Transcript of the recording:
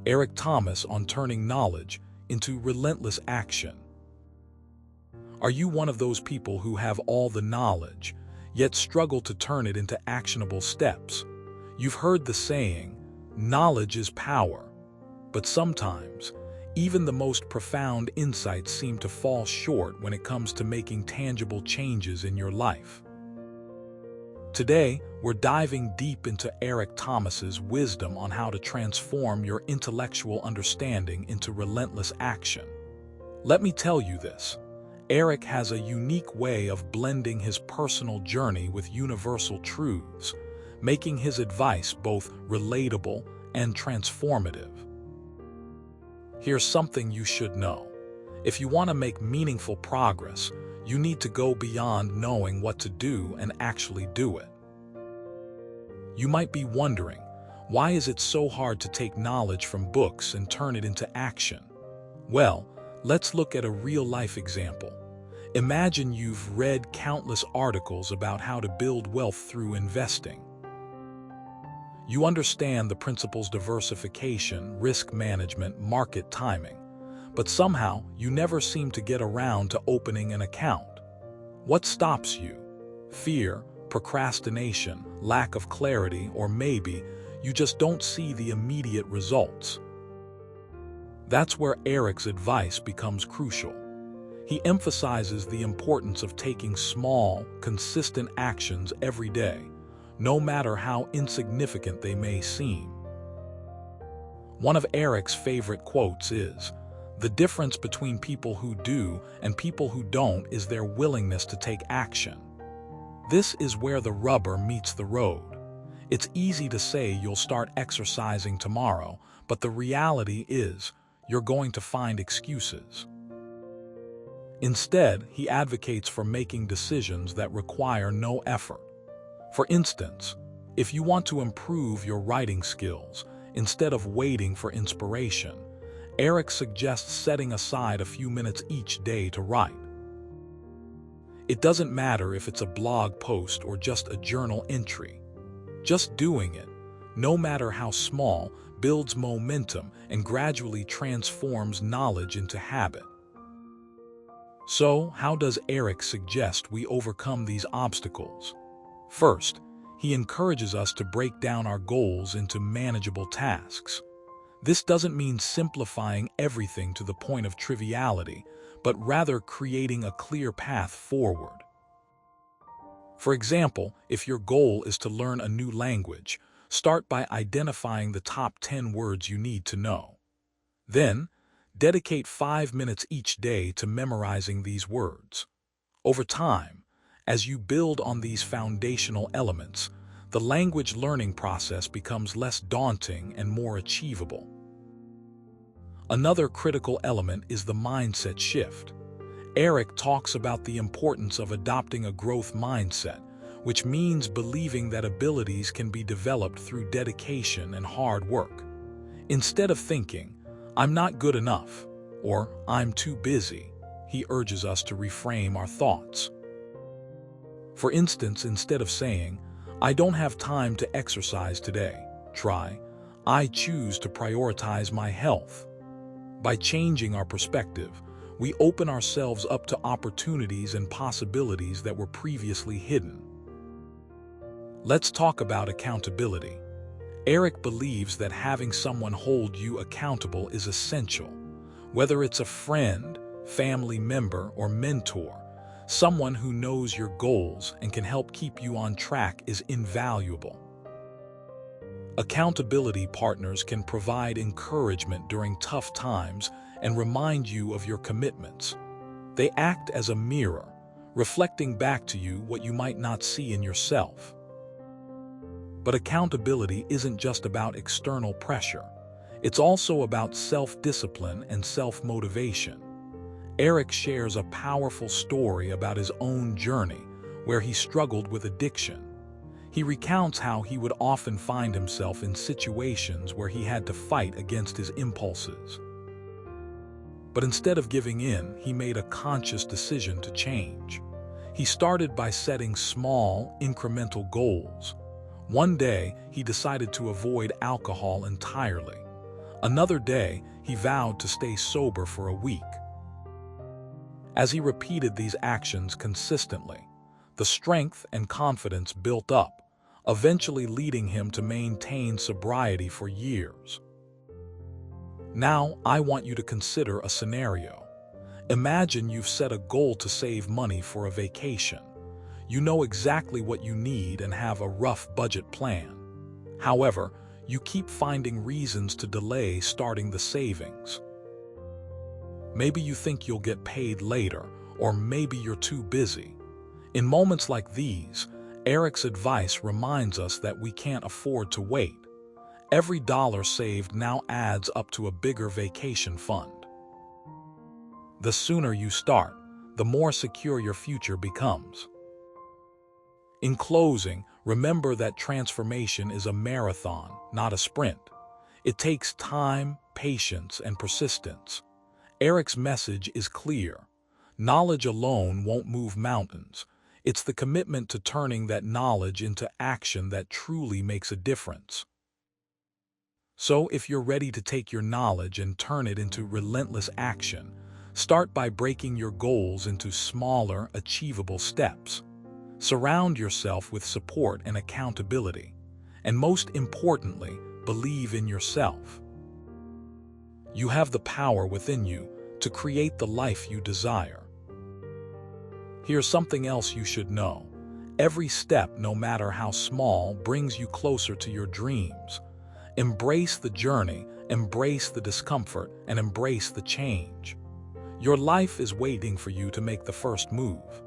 Eric Thomas on turning knowledge into relentless action. Are you one of those people who have all the knowledge, yet struggle to turn it into actionable steps? You've heard the saying, knowledge is power, but sometimes, even the most profound insights seem to fall short when it comes to making tangible changes in your life. Today, we're diving deep into Eric Thomas's wisdom on how to transform your intellectual understanding into relentless action. Let me tell you this, Eric has a unique way of blending his personal journey with universal truths, making his advice both relatable and transformative. Here's something you should know. If you want to make meaningful progress, you need to go beyond knowing what to do and actually do it. You might be wondering, why is it so hard to take knowledge from books and turn it into action? Well, let's look at a real-life example. Imagine you've read countless articles about how to build wealth through investing. You understand the principles: diversification, risk management, market timing, but somehow you never seem to get around to opening an account. What stops you? Fear, procrastination, lack of clarity, or maybe you just don't see the immediate results. That's where Eric's advice becomes crucial. He emphasizes the importance of taking small, consistent actions every day, no matter how insignificant they may seem. One of Eric's favorite quotes is, "The difference between people who do and people who don't is their willingness to take action." This is where the rubber meets the road. It's easy to say you'll start exercising tomorrow, but the reality is you're going to find excuses. Instead, he advocates for making decisions that require no effort. For instance, if you want to improve your writing skills, instead of waiting for inspiration, Eric suggests setting aside a few minutes each day to write. It doesn't matter if it's a blog post or just a journal entry. Just doing it, no matter how small, builds momentum and gradually transforms knowledge into habit. So, how does Eric suggest we overcome these obstacles? First, he encourages us to break down our goals into manageable tasks. This doesn't mean simplifying everything to the point of triviality, but rather creating a clear path forward. For example, if your goal is to learn a new language, start by identifying the top 10 words you need to know. Then, dedicate 5 minutes each day to memorizing these words. Over time, as you build on these foundational elements, the language learning process becomes less daunting and more achievable. Another critical element is the mindset shift. Eric talks about the importance of adopting a growth mindset, which means believing that abilities can be developed through dedication and hard work. Instead of thinking, "I'm not good enough," or "I'm too busy," he urges us to reframe our thoughts. For instance, instead of saying, "I don't have time to exercise today," try, "I choose to prioritize my health." By changing our perspective, we open ourselves up to opportunities and possibilities that were previously hidden. Let's talk about accountability. Eric believes that having someone hold you accountable is essential. Whether it's a friend, family member, or mentor, someone who knows your goals and can help keep you on track is invaluable. Accountability partners can provide encouragement during tough times and remind you of your commitments. They act as a mirror, reflecting back to you what you might not see in yourself. But accountability isn't just about external pressure. It's also about self-discipline and self-motivation. Eric shares a powerful story about his own journey, where he struggled with addiction. He recounts how he would often find himself in situations where he had to fight against his impulses. But instead of giving in, he made a conscious decision to change. He started by setting small, incremental goals. One day, he decided to avoid alcohol entirely. Another day, he vowed to stay sober for a week. As he repeated these actions consistently, the strength and confidence built up, eventually leading him to maintain sobriety for years. Now, I want you to consider a scenario. Imagine you've set a goal to save money for a vacation. You know exactly what you need and have a rough budget plan. However, you keep finding reasons to delay starting the savings. Maybe you think you'll get paid later, or maybe you're too busy. In moments like these, Eric's advice reminds us that we can't afford to wait. Every dollar saved now adds up to a bigger vacation fund. The sooner you start, the more secure your future becomes. In closing, remember that transformation is a marathon, not a sprint. It takes time, patience, and persistence. Eric's message is clear. Knowledge alone won't move mountains. It's the commitment to turning that knowledge into action that truly makes a difference. So, if you're ready to take your knowledge and turn it into relentless action, start by breaking your goals into smaller, achievable steps. Surround yourself with support and accountability. And most importantly, believe in yourself. You have the power within you to create the life you desire. Here's something else you should know. Every step, no matter how small, brings you closer to your dreams. Embrace the journey, embrace the discomfort, and embrace the change. Your life is waiting for you to make the first move.